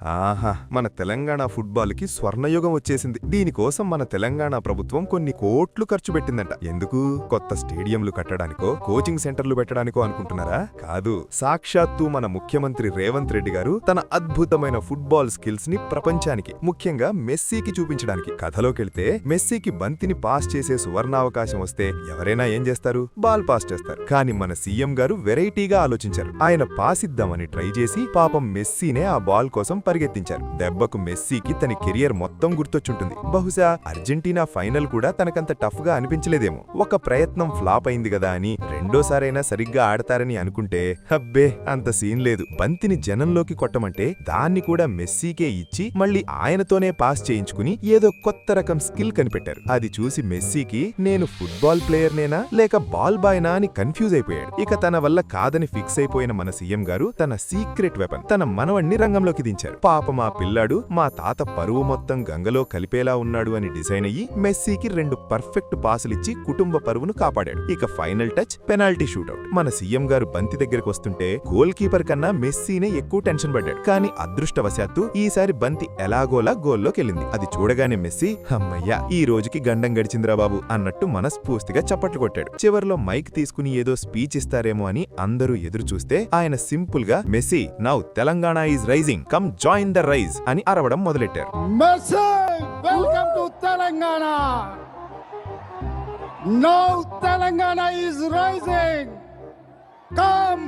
ఆహా! మన తెలంగాణ ఫుట్బాల్‌కి స్వర్ణయుగం వచ్చేసింది. దీనికోసం మన తెలంగాణ ప్రభుత్వం కొన్ని కోట్లు ఖర్చు పెట్టిందంట. ఎందుకు? కొత్త స్టేడియంలు కట్టడానికో, కోచింగ్ సెంటర్లు పెట్టడానికో అనుకుంటున్నారా? కాదు. సాక్షాత్తు మన ముఖ్యమంత్రి రేవంత్ రెడ్డి గారు తన అద్భుతమైన ఫుట్బాల్ స్కిల్స్ ని ప్రపంచానికి, ముఖ్యంగా మెస్సీకి చూపించడానికి. కథలోకెళ్తే మెస్సీకి బంతిని పాస్ చేసే సువర్ణావకాశం వస్తే ఎవరైనా ఏం చేస్తారు? బాల్ పాస్ చేస్తారు. కానీ మన సీఎం గారు వెరైటీగా ఆలోచించారు. ఆయన పాస్ ఇద్దామని ట్రై చేసి పాపం మెస్సీనే ఆ బాల్ కోసం పరిగెత్తించారు. దెబ్బకు మెస్సీకి తన కెరియర్ మొత్తం గుర్తొచ్చుంటుంది. బహుశా అర్జెంటీనా ఫైనల్ కూడా తనకంత టఫ్ గా అనిపించలేదేమో. ఒక ప్రయత్నం ఫ్లాప్ అయింది గదా అని రెండోసారైనా సరిగ్గా ఆడతారని అనుకుంటే హబ్బే, అంత సీన్ లేదు. బంతిని జనంలోకి కొట్టమంటే దాన్ని కూడా మెస్సీకే ఇచ్చి మళ్ళీ ఆయనతోనే పాస్ చేయించుకుని ఏదో కొత్త రకం స్కిల్ కనిపెట్టారు. అది చూసి మెస్సీకి నేను ఫుట్బాల్ ప్లేయర్నేనా లేక బాల్ బాయ్నా అని కన్ఫ్యూజ్ అయిపోయాడు. ఇక తన వల్ల కాదని ఫిక్స్ అయిపోయిన మన సీఎం గారు తన సీక్రెట్ వెపన్, తన మనవణ్ణి రంగంలోకి దించారు. పాప మా పిల్లాడు మా తాత పరువు మొత్తం గంగలో కలిపేలా ఉన్నాడు అని డిజైన్ అయ్యి మెస్సీకి 2 పర్ఫెక్ట్ పాసులిచ్చి కుటుంబ పరువును కాపాడాడు. ఇక ఫైనల్ టచ్ పెనాల్టీ షూటౌట్. మన సీఎం గారు బంతి దగ్గరకు వస్తుంటే గోల్ కీపర్ కన్నా మెస్సీనే ఎక్కువ టెన్షన్ పడ్డాడు. కానీ అదృష్టవశాత్తు ఈసారి బంతి ఎలాగోలా గోల్లోకెళ్ళింది. అది చూడగానే మెస్సీ అమ్మయ్యా, ఈ రోజుకి గండం గడిచిందిరా బాబు అన్నట్టు మనస్ఫూర్తిగా చప్పట్లు కొట్టాడు. చివర్లో మైక్ తీసుకుని ఏదో స్పీచ్ ఇస్తారేమో అని అందరూ ఎదురు చూస్తే ఆయన సింపుల్ గా Messi now Telangana is rising, come join the rise అని అరవడం మొదలెట్టారు. Messi welcome to Telangana. Now Telangana is rising, come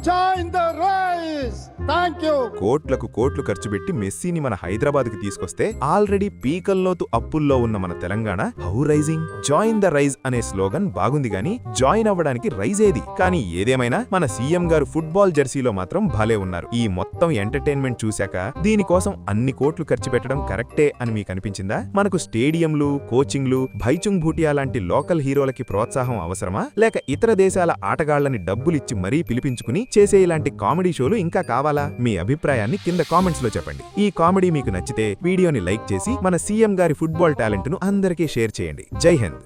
join the rise. Thank you. కోట్లకు కోట్లు ఖర్చు పెట్టి మెస్సీని మన హైదరాబాద్కి తీసుకొస్తే ఆల్రెడీ పీకల్లోతు అప్పుల్లో ఉన్న మన Telangana how rising, join the rise అనే స్లోగన్ బాగుంది గాని జాయిన్ అవ్వడానికి రైజ్ ఏది? కానీ ఏదేమైనా మన సీఎం గారు ఫుట్బాల్ జెర్సీలో మాత్రం భలే ఉన్నారు. ఈ మొత్తం ఎంటర్టైన్మెంట్ చూశాక దీనికోసం అన్ని కోట్లు ఖర్చు పెట్టడం కరెక్టే అని మీకు అనిపించిందా? మనకు స్టేడియంలు, కోచింగ్లు, భైచుంగ్ భూటియా లాంటి లోకల్ హీరోలకి ప్రోత్సాహం అవసరమా? లేక ఇతర దేశాల ఆటగాళ్లని డబ్బులిచ్చి మరీ పిలిపించుకుని చేసే ఇలాంటి కామెడీ షోలు ఇంకా కావాలా? మీ అభిప్రాయాన్ని కింద కామెంట్స్ లో చెప్పండి. ఈ కామెడీ మీకు నచ్చితే వీడియోని లైక్ చేసి మన సీఎం గారి ఫుట్బాల్ టాలెంట్ ను అందరికీ షేర్ చేయండి. జై హింద్.